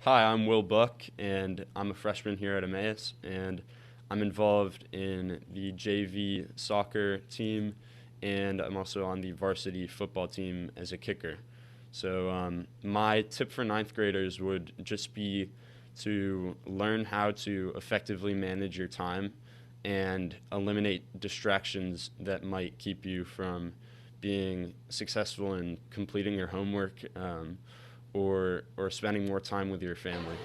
Hi, I'm Will Buck, and I'm a freshman here at Emmaus, and I'm involved in the JV soccer team, and I'm also on the varsity football team as a kicker. So my tip for ninth graders would just be to learn how to effectively manage your time and eliminate distractions that might keep you from being successful in completing your homework, or spending more time with your family.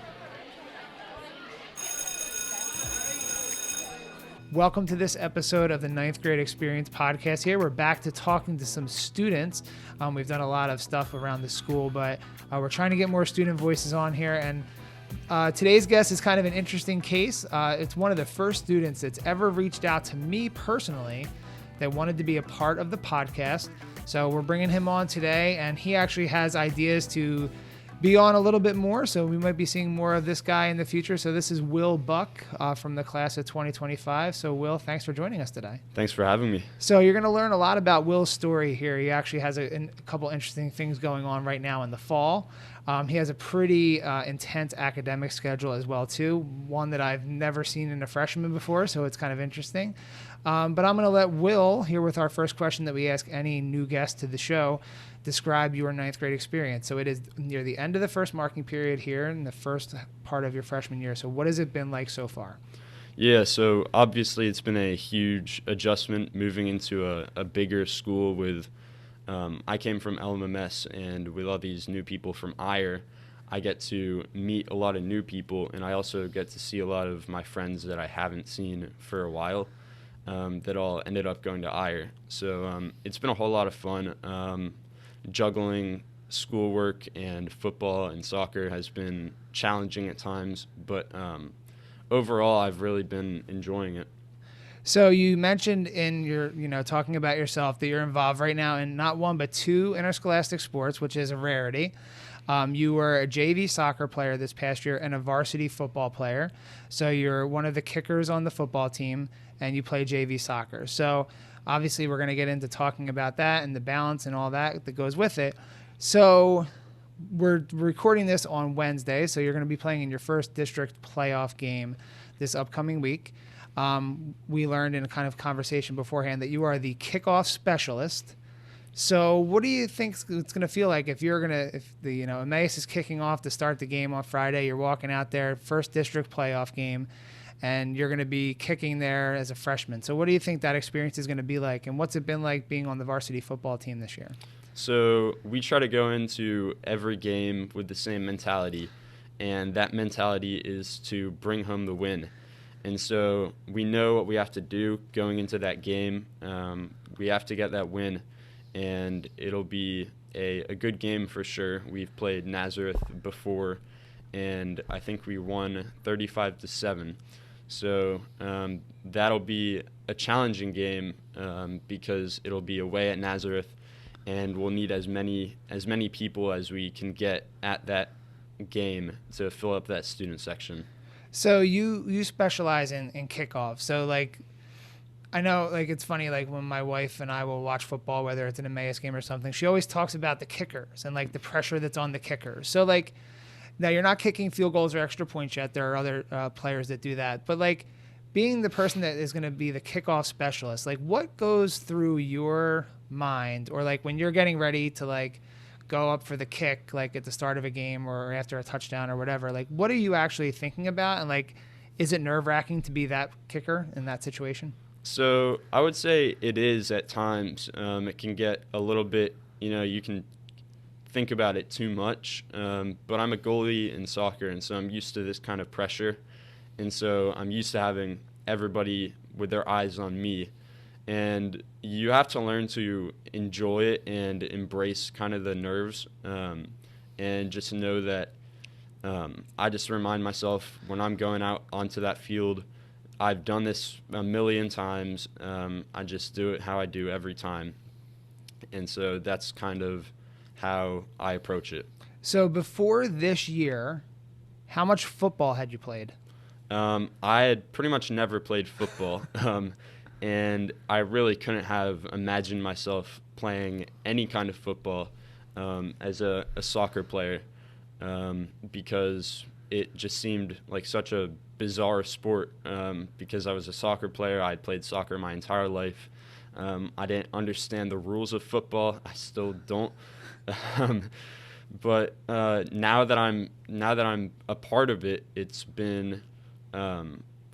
Welcome to this episode of the Ninth Grade Experience podcast. Here we're back to talking to some students. We've done a lot of stuff around the school, but we're trying to get more student voices on here. And today's guest is kind of an interesting case. It's one of the first students that's ever reached out to me personally that wanted to be a part of the podcast. So we're bringing him on today, and he actually has ideas to be on a little bit more, so we might be seeing more of this guy in the future. So this is Will Buck from the class of 2025. So Will, thanks for joining us today. Thanks for having me. So you're going to learn a lot about Will's story here. He actually has a couple interesting things going on right now in the fall. He has a pretty intense academic schedule as well, too, one that I've never seen in a freshman before, so it's kind of interesting. But I'm going to let Will, here with our first question that we ask any new guest to the show, describe your ninth grade experience. So it is near the end of the first marking period here in the first part of your freshman year. So what has it been like so far? Yeah, so obviously it's been a huge adjustment moving into a bigger school with, I came from LMMS, and with all these new people from IRE, I get to meet a lot of new people, and I also get to see a lot of my friends that I haven't seen for a while, that all ended up going to IRE. So it's been a whole lot of fun. Juggling schoolwork and football and soccer has been challenging at times, but overall I've really been enjoying it. So you mentioned in your, talking about yourself that you're involved right now in not one but two interscholastic sports, which is a rarity. You were a JV soccer player this past year and a varsity football player. So you're one of the kickers on the football team, and you play JV soccer. So obviously we're going to get into talking about that and the balance and all that goes with it. So we're recording this on Wednesday, so you're going to be playing in your first district playoff game this upcoming week. We learned in a kind of conversation beforehand that you are the kickoff specialist. So what do you think it's going to feel like if the Emmaus is kicking off to start the game on Friday, you're walking out there, first district playoff game, and you're going to be kicking there as a freshman. So what do you think that experience is going to be like, and what's it been like being on the varsity football team this year? So we try to go into every game with the same mentality, and that mentality is to bring home the win. And so we know what we have to do going into that game. We have to get that win, and it'll be a good game for sure. We've played Nazareth before, and I think we won 35-7. So that'll be a challenging game because it'll be away at Nazareth, and we'll need as many people as we can get at that game to fill up that student section. So you specialize in kickoff. So I know it's funny, when my wife and I will watch football, whether it's an Emmaus game or something, she always talks about the kickers and the pressure that's on the kickers. So now you're not kicking field goals or extra points yet. There are other players that do that. But being the person that is going to be the kickoff specialist, what goes through your mind, or when you're getting ready to go up for the kick, at the start of a game or after a touchdown or whatever, what are you actually thinking about? And is it nerve-wracking to be that kicker in that situation? So I would say it is at times. It can get a little bit, you can think about it too much, but I'm a goalie in soccer, and so I'm used to this kind of pressure, and so I'm used to having everybody with their eyes on me, and you have to learn to enjoy it and embrace kind of the nerves, and just know that I just remind myself when I'm going out onto that field, I've done this a million times. I just do it how I do every time, and so that's kind of how I approach it. So before this year, how much football had you played? I had pretty much never played football, and I really couldn't have imagined myself playing any kind of football as a soccer player. because it just seemed like such a bizarre sport, because I was a soccer player. I'd played soccer my entire life. I didn't understand the rules of football. I still don't. Um, but now that I'm a part of it, it's been a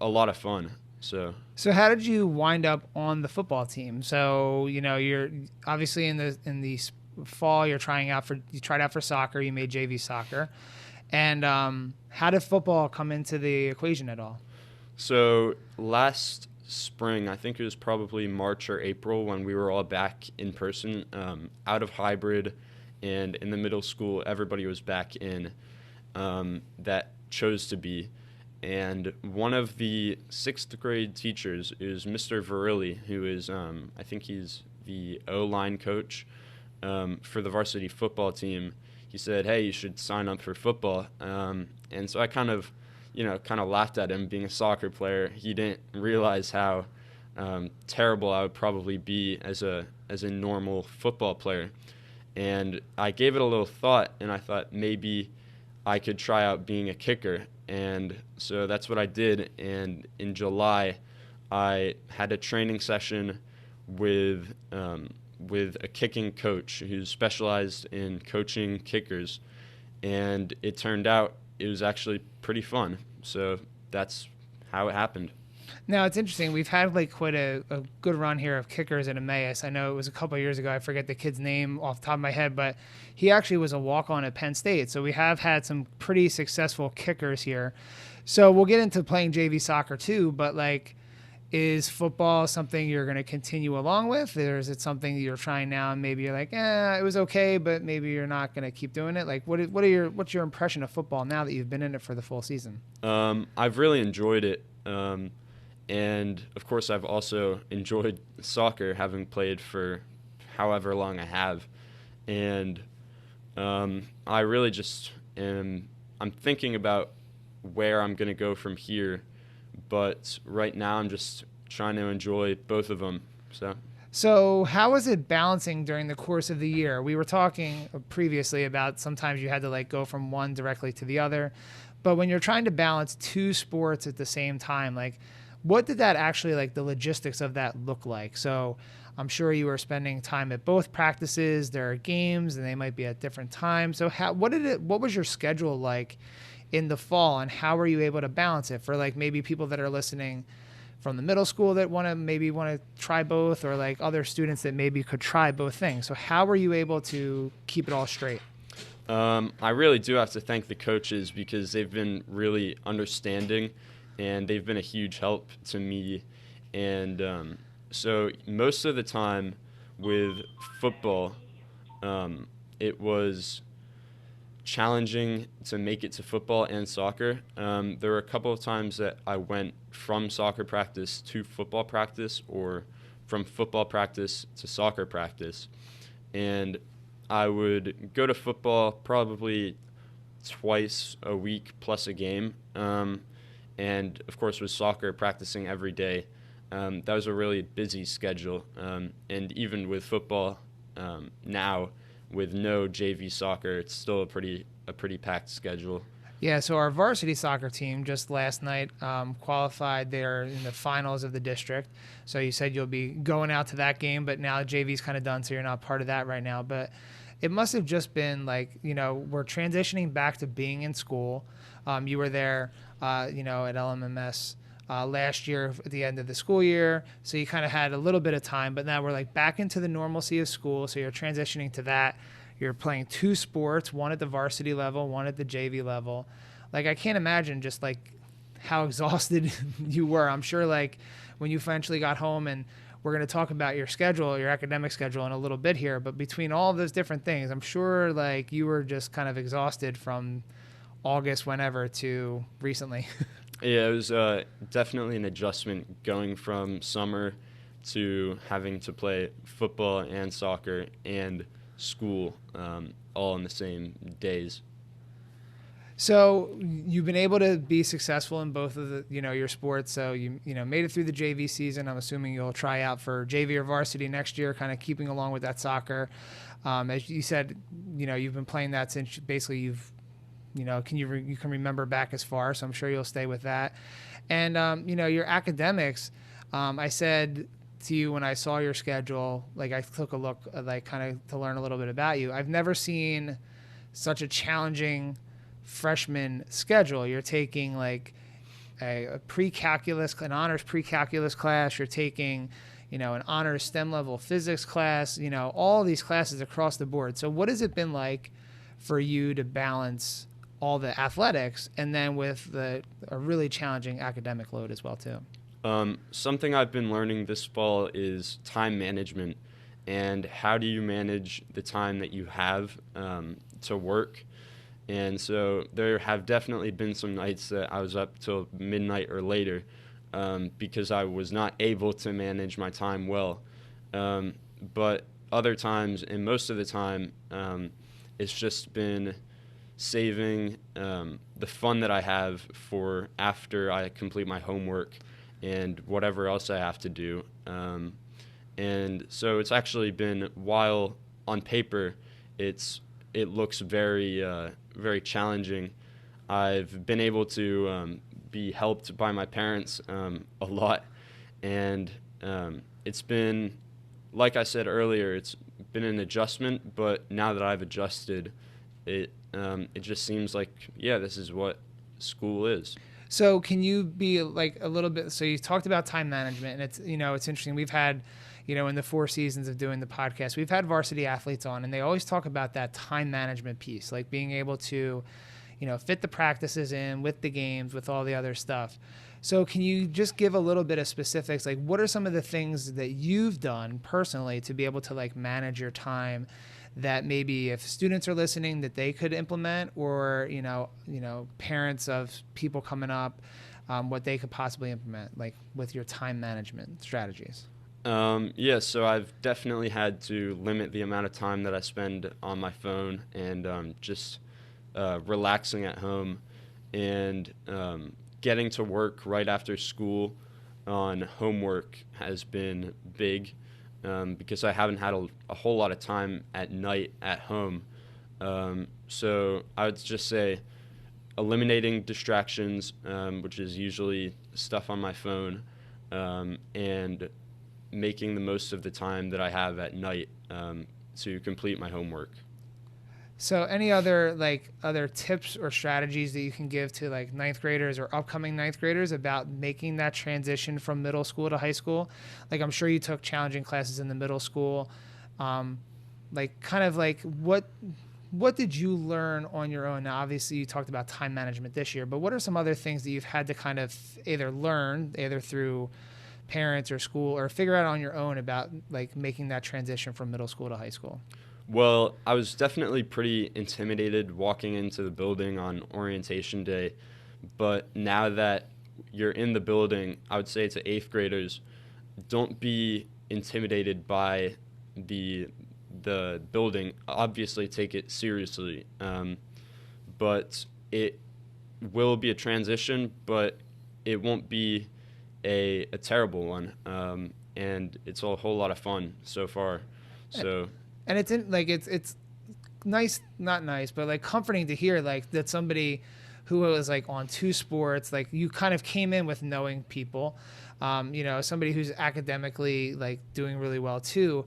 lot of fun. So how did you wind up on the football team? So, you're obviously in the fall, you tried out for soccer, you made JV soccer. And how did football come into the equation at all? So last spring, I think it was probably March or April, when we were all back in person, out of hybrid, and in the middle school, everybody was back in, that chose to be. And one of the sixth grade teachers is Mr. Verilli, who is, I think he's the O-line coach for the varsity football team. He said, "Hey, you should sign up for football." And so I kind of laughed at him, being a soccer player. He didn't realize how terrible I would probably be as a normal football player. And I gave it a little thought, and I thought maybe I could try out being a kicker. And so that's what I did. And in July, I had a training session with a kicking coach who specialized in coaching kickers. And it turned out it was actually pretty fun. So that's how it happened. Now, it's interesting. We've had quite a good run here of kickers at Emmaus. I know it was a couple of years ago. I forget the kid's name off the top of my head, but he actually was a walk-on at Penn State. So we have had some pretty successful kickers here. So we'll get into playing JV soccer too, but is football something you're going to continue along with? Or is it something you're trying now and maybe you're like, it was okay, but maybe you're not going to keep doing it? What's your impression of football now that you've been in it for the full season? I've really enjoyed it. And, of course, I've also enjoyed soccer, having played for however long I have. And I really just I'm thinking about where I'm going to go from here. But right now I'm just trying to enjoy both of them. So how is it balancing during the course of the year? We were talking previously about sometimes you had to go from one directly to the other. But when you're trying to balance two sports at the same time, what did that actually, the logistics of that look like? So I'm sure you were spending time at both practices. There are games, and they might be at different times. So what was your schedule like in the fall, and how were you able to balance it for maybe people that are listening from the middle school that want to try both, or other students that maybe could try both things? So how were you able to keep it all straight? I really do have to thank the coaches, because they've been really understanding, and they've been a huge help to me. And so most of the time with football, it was challenging to make it to football and soccer. There were a couple of times that I went from soccer practice to football practice, or from football practice to soccer practice. And I would go to football probably twice a week plus a game. And, of course, with soccer, practicing every day. That was a really busy schedule. And even with football now, with no JV soccer, it's still a pretty packed schedule. Yeah, so our varsity soccer team just last night qualified. They're in the finals of the district. So you said you'll be going out to that game, but now JV's kind of done, so you're not part of that right now. But it must have just been we're transitioning back to being in school. You were there, at LMMS last year at the end of the school year. So you kind of had a little bit of time, but now we're back into the normalcy of school. So you're transitioning to that. You're playing two sports, one at the varsity level, one at the JV level. I can't imagine just how exhausted you were. I'm sure when you eventually got home, and we're going to talk about your schedule, your academic schedule in a little bit here, but between all of those different things, I'm sure you were just kind of exhausted from August, whenever, to recently. Yeah, it was definitely an adjustment going from summer to having to play football and soccer and school all in the same days. So you've been able to be successful in both of the, your sports. So you made it through the JV season. I'm assuming you'll try out for JV or varsity next year, kind of keeping along with that soccer. As you said, you've been playing that since basically you've you can remember back as far, so I'm sure you'll stay with that. And your academics, I said to you when I saw your schedule, like I took a look, like kind of to learn a little bit about you. I've never seen such a challenging freshman schedule. You're taking like a pre-calculus, an honors pre-calculus class. You're taking, an honors STEM level physics class, all these classes across the board. So what has it been like for you to balance all the athletics and then with a really challenging academic load as well too? Something I've been learning this fall is time management, and how do you manage the time that you have to work. And so there have definitely been some nights that I was up till midnight or later because I was not able to manage my time well. But other times, and most of the time, it's just been saving the fun that I have for after I complete my homework and whatever else I have to do. And so it's actually been, while on paper it looks very, very challenging, I've been able to be helped by my parents a lot. And it's been, like I said earlier, it's been an adjustment, but now that I've adjusted, it just seems like, yeah, this is what school is. So can you be like a little bit, so you talked about time management, and it's, it's interesting. We've had, in the 4 seasons of doing the podcast, we've had varsity athletes on, and they always talk about that time management piece, like being able to, fit the practices in with the games, with all the other stuff. So can you just give a little bit of specifics? Like, what are some of the things that you've done personally to be able to like manage your time, that maybe if students are listening that they could implement, or, parents of people coming up, what they could possibly implement, like with your time management strategies? Yeah, so I've definitely had to limit the amount of time that I spend on my phone, and just relaxing at home, and getting to work right after school on homework has been big. Because I haven't had a whole lot of time at night at home. So I would just say eliminating distractions, which is usually stuff on my phone, and making the most of the time that I have at night to complete my homework. So any other tips or strategies that you can give to like ninth graders or upcoming ninth graders about making that transition from middle school to high school? Like, I'm sure you took challenging classes in the middle school. What did you learn on your own? Now, obviously you talked about time management this year, but what are some other things that you've had to kind of either learn, either through parents or school, or figure out on your own about like making that transition from middle school to high school? Well, I was definitely pretty intimidated walking into the building on orientation day, but now that you're in the building, I would say to 8th graders, don't be intimidated by the building. Obviously, take it seriously, but it will be a transition, but it won't be a terrible one, and it's a whole lot of fun so far. So. And it's nice, not nice, but like comforting to hear like that somebody who was like on 2 sports, like you kind of came in with knowing people, somebody who's academically like doing really well too,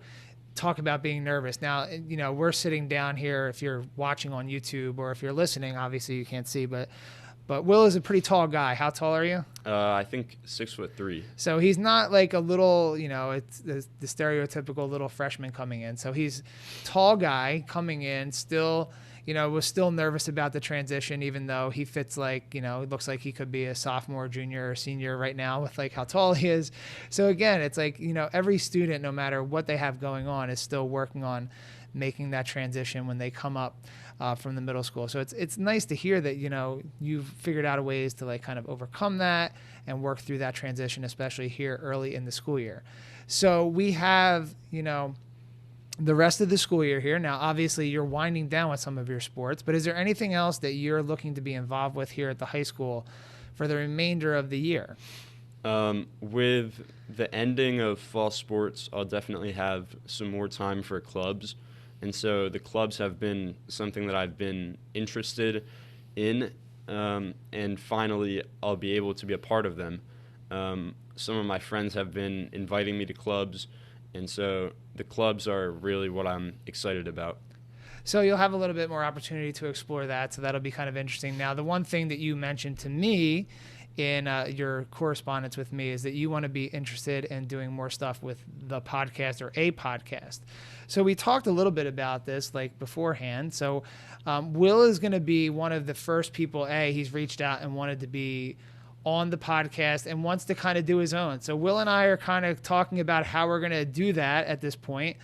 talk about being nervous. Now, we're sitting down here, if you're watching on YouTube or if you're listening, obviously you can't see, but Will is a pretty tall guy. How tall are you? I think 6'3". So he's not like a little, it's the stereotypical little freshman coming in. So he's tall guy coming in, still, was still nervous about the transition, even though he fits like, it looks like he could be a sophomore, junior, or senior right now with like how tall he is. So again, it's like, every student, no matter what they have going on, is still working on making that transition when they come up from the middle school. So it's nice to hear that, you've figured out ways to like kind of overcome that and work through that transition, especially here early in the school year. So we have, the rest of the school year here. Now, obviously you're winding down with some of your sports, but is there anything else that you're looking to be involved with here at the high school for the remainder of the year? With the ending of fall sports, I'll definitely have some more time for clubs. And so the clubs have been something that I've been interested in, and finally I'll be able to be a part of them. Some of my friends have been inviting me to clubs, and so the clubs are really what I'm excited about. So you'll have a little bit more opportunity to explore that, so that'll be kind of interesting. Now, the one thing that you mentioned to me in your correspondence with me is that you want to be interested in doing more stuff with the podcast or a podcast. So we talked a little bit about this like beforehand. So Will is going to be one of the first people, he's reached out and wanted to be on the podcast and wants to kind of do his own. So Will and I are kind of talking about how we're going to do that at this point.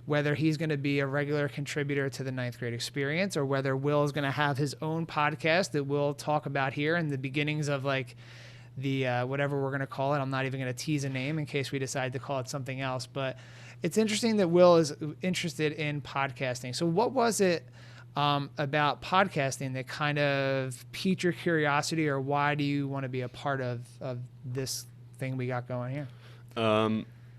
Whether he's going to be a regular contributor to the ninth grade experience or whether Will is going to have his own podcast that we'll talk about here in the beginnings of like the whatever we're going to call it. I'm not even going to tease a name in case we decide to call it something else. But it's interesting that Will is interested in podcasting. So what was it about podcasting that kind of piqued your curiosity, or why do you want to be a part of this thing we got going here?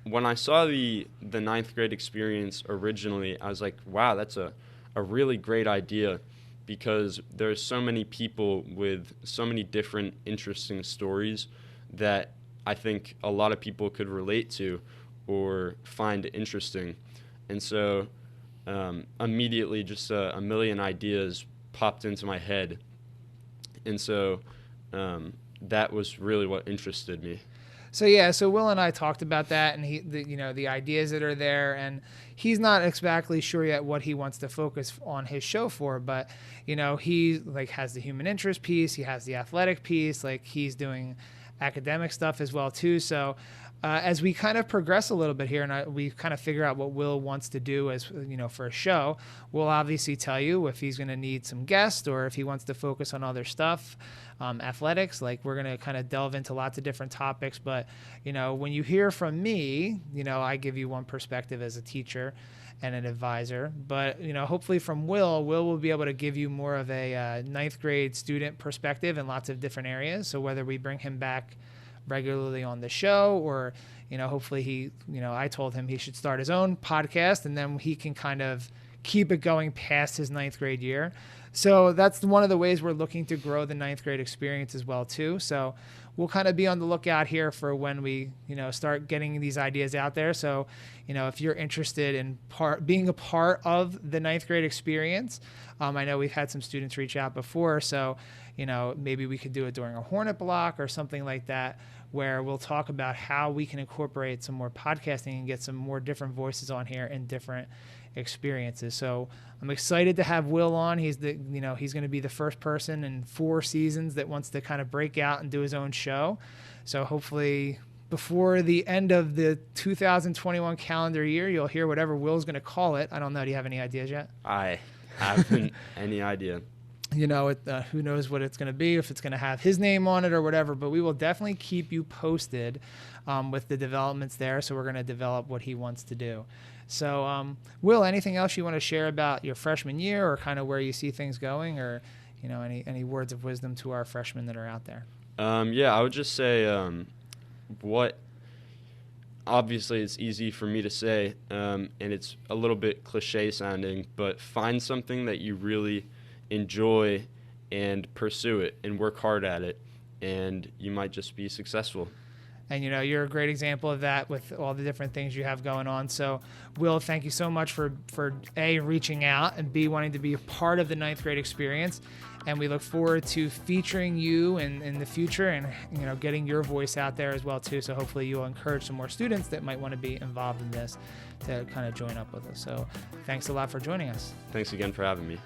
When I saw the ninth grade experience originally, I was like, wow, that's a really great idea, because there's so many people with so many different interesting stories that I think a lot of people could relate to or find interesting. And so immediately just a million ideas popped into my head. And so that was really what interested me. So Will and I talked about that, and the ideas that are there, and he's not exactly sure yet what he wants to focus on his show for, but he like has the human interest piece, he has the athletic piece, like he's doing academic stuff as well too. So as we kind of progress a little bit here and we kind of figure out what Will wants to do as for a show, we'll obviously tell you if he's going to need some guests or if he wants to focus on other stuff, athletics. Like we're going to kind of delve into lots of different topics. But when you hear from me, I give you one perspective as a teacher and an advisor. But hopefully from Will will be able to give you more of a ninth grade student perspective in lots of different areas. So whether we bring him back regularly on the show, or hopefully he I told him he should start his own podcast, and then he can kind of keep it going past his ninth grade year. So that's one of the ways we're looking to grow the ninth grade experience as well too. So we'll kind of be on the lookout here for when we start getting these ideas out there. So if you're interested in being a part of the ninth grade experience, I know we've had some students reach out before, so maybe we could do it during a Hornet block or something like that, where we'll talk about how we can incorporate some more podcasting and get some more different voices on here and different experiences. So I'm excited to have Will on. He's he's going to be the first person in 4 seasons that wants to kind of break out and do his own show. So hopefully before the end of the 2021 calendar year, you'll hear whatever Will's going to call it. I don't know. Do you have any ideas yet? I haven't any idea. Who knows what it's going to be, if it's going to have his name on it or whatever, but we will definitely keep you posted with the developments there. So we're going to develop what he wants to do. So Will, anything else you want to share about your freshman year, or kind of where you see things going, or any words of wisdom to our freshmen that are out there? I would just say obviously it's easy for me to say, and it's a little bit cliche sounding, but find something that you really enjoy and pursue it and work hard at it, and you might just be successful. And you're a great example of that with all the different things you have going on. So Will, thank you so much for A, reaching out, and B, wanting to be a part of the ninth grade experience. And we look forward to featuring you in the future and getting your voice out there as well too. So hopefully you'll encourage some more students that might want to be involved in this to kind of join up with us. So thanks a lot for joining us. Thanks again for having me.